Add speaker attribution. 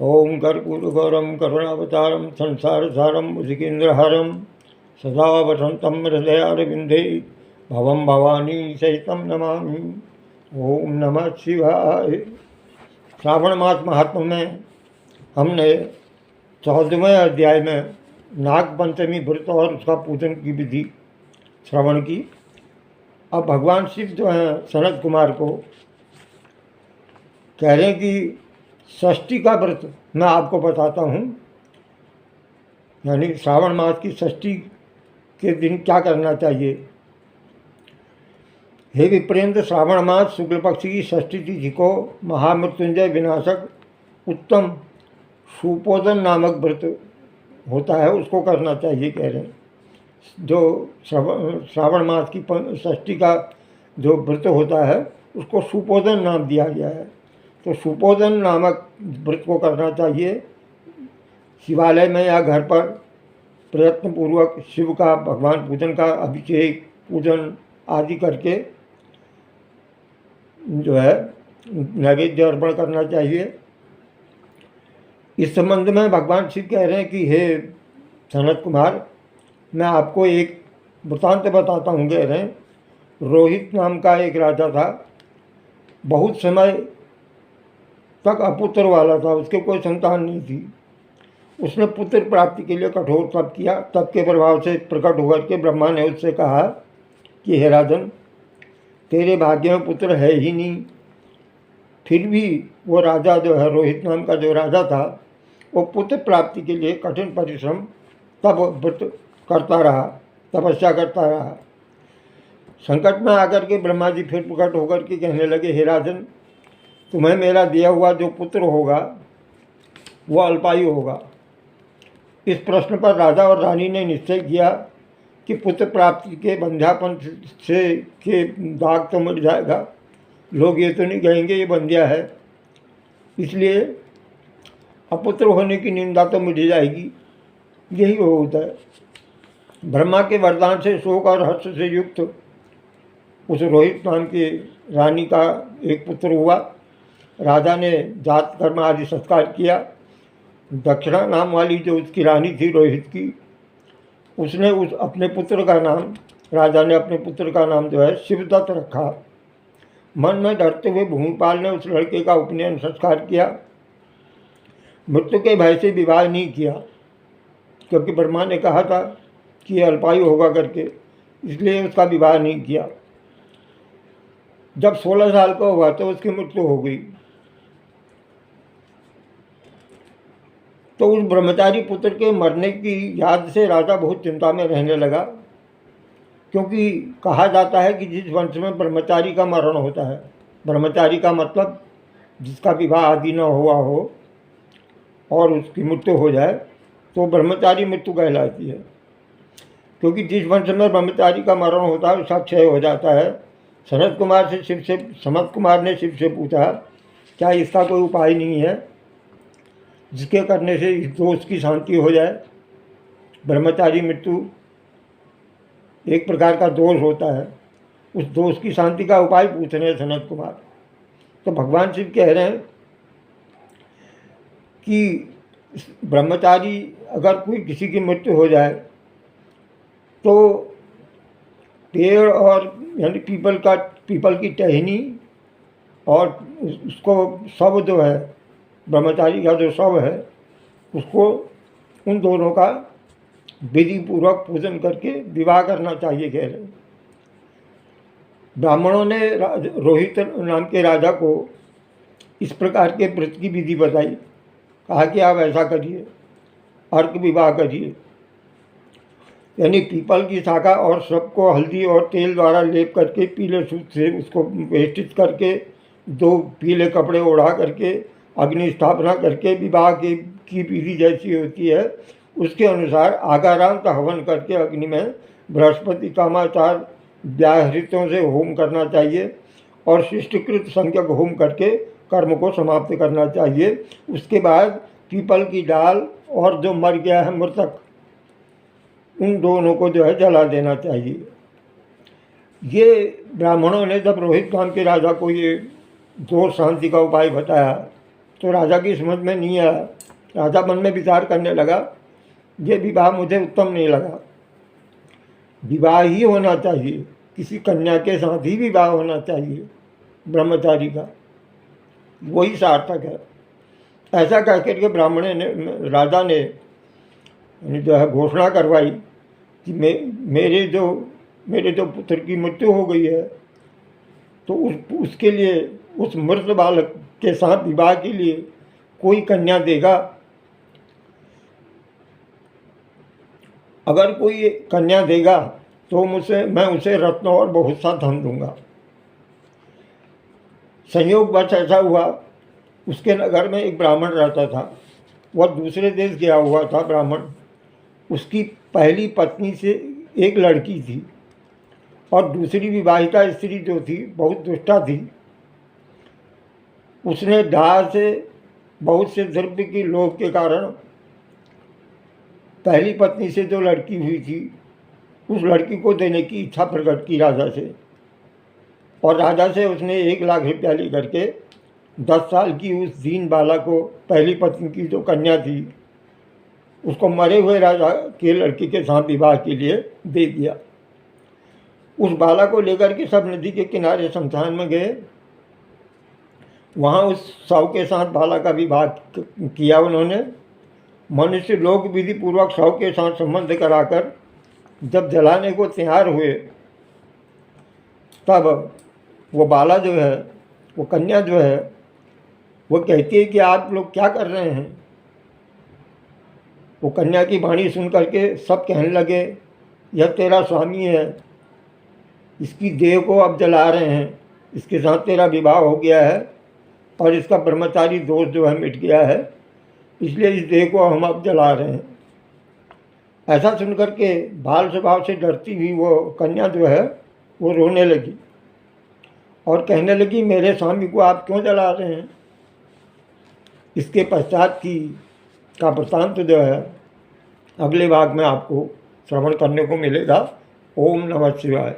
Speaker 1: ओम कर्पूरगौरम करुणावतारम संसारसारम भुजगेन्द्रहारम सदा वसंतम हृदयारविंदे भवम भवानी सहितम नमामि। ओम नमः शिवाय। श्रावण मास महात्म्य में हमने 14वें अध्याय में नाग पंचमी व्रत और उसका पूजन की विधि श्रवण की। अब भगवान शिव जो हैं सनत कुमार को कह रहे हैं कि षष्ठी का व्रत मैं आपको बताता हूँ, यानी श्रावण मास की षष्ठी के दिन क्या करना चाहिए। हे विप्रेंद्र, श्रावण मास शुक्ल पक्ष की षष्ठी तिथि को महामृत्युंजय विनाशक उत्तम सुपोदन नामक व्रत होता है, उसको करना चाहिए कह रहे हैं। जो श्रावण मास की षष्ठी का जो व्रत होता है उसको सुपोदन नाम दिया गया है। तो सुपोदन नामक व्रत को करना चाहिए। शिवालय में या घर पर प्रयत्नपूर्वक शिव का भगवान पूजन का अभिषेक पूजन आदि करके जो है नैवेद्य अर्पण करना चाहिए। इस संबंध में भगवान शिव कह रहे हैं कि हे सनत कुमार, मैं आपको एक वृतांत बताता हूँ। कह रहे हैं, रोहित नाम का एक राजा था, बहुत समय तक अपुत्र वाला था, उसके कोई संतान नहीं थी। उसने पुत्र प्राप्ति के लिए कठोर तप किया। तप के प्रभाव से प्रकट होकर के ब्रह्मा ने उससे कहा कि हे राजन, तेरे भाग्य में पुत्र है ही नहीं। फिर भी वो राजा जो है, रोहित नाम का जो राजा था, वो पुत्र प्राप्ति के लिए कठिन परिश्रम तप व्रत करता रहा, तपस्या करता रहा। संकट में आकर के ब्रह्मा जी फिर प्रकट होकर के कहने लगे, हे राजन, तुम्हें मेरा दिया हुआ जो पुत्र होगा वो अल्पायु होगा। इस प्रश्न पर राजा और रानी ने निश्चय किया कि पुत्र प्राप्ति के बंध्यापन से के दाग तो मिट जाएगा, लोग ये तो नहीं कहेंगे ये बंध्या है, इसलिए अपुत्र होने की निंदा तो मिट जाएगी। यही होता है। ब्रह्मा के वरदान से शोक और हर्ष से युक्त उस रोहित नाम की रानी का एक पुत्र हुआ। राजा ने जात कर्म आदि संस्कार किया। दक्षिणा नाम वाली जो उसकी रानी थी रोहित की, उसने उस अपने पुत्र का नाम, राजा ने अपने पुत्र का नाम जो है शिवदत्त रखा। मन में डरते हुए भूमिपाल ने उस लड़के का उपनयन संस्कार किया। मृत्यु के भय से विवाह नहीं किया, क्योंकि ब्रह्मा ने कहा था कि यह अल्पायु होगा करके, इसलिए उसका विवाह नहीं किया। जब 16 साल का हुआ तो उसकी मृत्यु हो गई। तो उस ब्रह्मचारी पुत्र के मरने की याद से राजा बहुत चिंता में रहने लगा, क्योंकि कहा जाता है कि जिस वंश में ब्रह्मचारी का मरण होता है, ब्रह्मचारी का मतलब जिसका विवाह आदि न हुआ हो और उसकी मृत्यु हो जाए तो ब्रह्मचारी मृत्यु कहलाती है। क्योंकि जिस वंश में ब्रह्मचारी का मरण होता है उसका क्षय हो जाता है। सनत कुमार ने शिव से पूछा, क्या इसका कोई उपाय नहीं है जिसके करने से इस दोष की शांति हो जाए। ब्रह्मचारी मृत्यु एक प्रकार का दोष होता है, उस दोष की शांति का उपाय पूछ रहे हैं सनत कुमार। तो भगवान शिव कह रहे हैं कि ब्रह्मचारी अगर कोई किसी की मृत्यु हो जाए तो पेड़ और यानी पीपल की टहनी और उसको शव जो है, ब्रह्मचारी का जो शव है, उसको उन दोनों का विधि पूर्वक पूजन करके विवाह करना चाहिए कह रहे। ब्राह्मणों ने रोहित नाम के राजा को इस प्रकार के व्रत की विधि बताई। कहा कि आप ऐसा करिए, अर्क विवाह करिए, यानी पीपल की शाखा और सब को हल्दी और तेल द्वारा लेप करके पीले सूत से उसको वेष्टित करके 2 पीले कपड़े ओढ़ा करके अग्नि स्थापना करके विवाह की विधि जैसी होती है उसके अनुसार आगारांत हवन करके अग्नि में बृहस्पति कामाचार व्याहृतों से होम करना चाहिए और शिष्टकृत संख्यक होम करके कर्म को समाप्त करना चाहिए। उसके बाद पीपल की डाल और जो मर गया है मृतक, उन दोनों को जो है जला देना चाहिए। ये ब्राह्मणों ने जब रोहित नाम के राजा को ये दोष शांति का उपाय बताया तो राजा की समझ में नहीं आया। राजा मन में विचार करने लगा, ये विवाह मुझे उत्तम नहीं लगा। विवाह ही होना चाहिए, किसी कन्या के साथ ही विवाह होना चाहिए ब्रह्मचारी का, वही सार्थक है। ऐसा कह कर के ब्राह्मण ने, राजा ने जो है घोषणा करवाई कि मेरे जो पुत्र की मृत्यु हो गई है, तो उसके लिए, उस मृत बालक के साथ विवाह के लिए कोई कन्या देगा। अगर कोई कन्या देगा तो मैं उसे रत्न और बहुत सा धन दूंगा। संयोगवश ऐसा हुआ, उसके नगर में एक ब्राह्मण रहता था। वह दूसरे देश गया हुआ था ब्राह्मण। उसकी पहली पत्नी से एक लड़की थी और दूसरी विवाहिता स्त्री जो थी बहुत दुष्टा थी। उसने डाह से बहुत से द्रव्य की लोभ के कारण पहली पत्नी से जो लड़की हुई थी उस लड़की को देने की इच्छा प्रकट की राजा से, और राजा से उसने 1 लाख रुपया लेकर के 10 साल की उस दीन बाला को, पहली पत्नी की जो कन्या थी, उसको मरे हुए राजा के लड़की के साथ विवाह के लिए दे दिया। उस बाला को लेकर के सब नदी के किनारे शमशान में गए। वहाँ उस शव के साथ बाला का विवाह किया उन्होंने। मनुष्य लोक विधि पूर्वक शव के साथ संबंध कराकर जब जलाने को तैयार हुए, तब वो बाला जो है, वो कन्या जो है, वो कहती है कि आप लोग क्या कर रहे हैं। वो कन्या की वाणी सुन करके सब कहने लगे, यह तेरा स्वामी है, इसकी देह को अब जला रहे हैं, इसके साथ तेरा विवाह हो गया है और इसका ब्रह्मचारी दोष जो है मिट गया है, इसलिए इस देह को हम अब जला रहे हैं। ऐसा सुन करके बाल स्वभाव से डरती हुई वो कन्या जो है वो रोने लगी और कहने लगी, मेरे स्वामी को आप क्यों जला रहे हैं। इसके पश्चात का वृत्तांत जो है अगले भाग में आपको श्रवण करने को मिलेगा। ओम नमः शिवाय।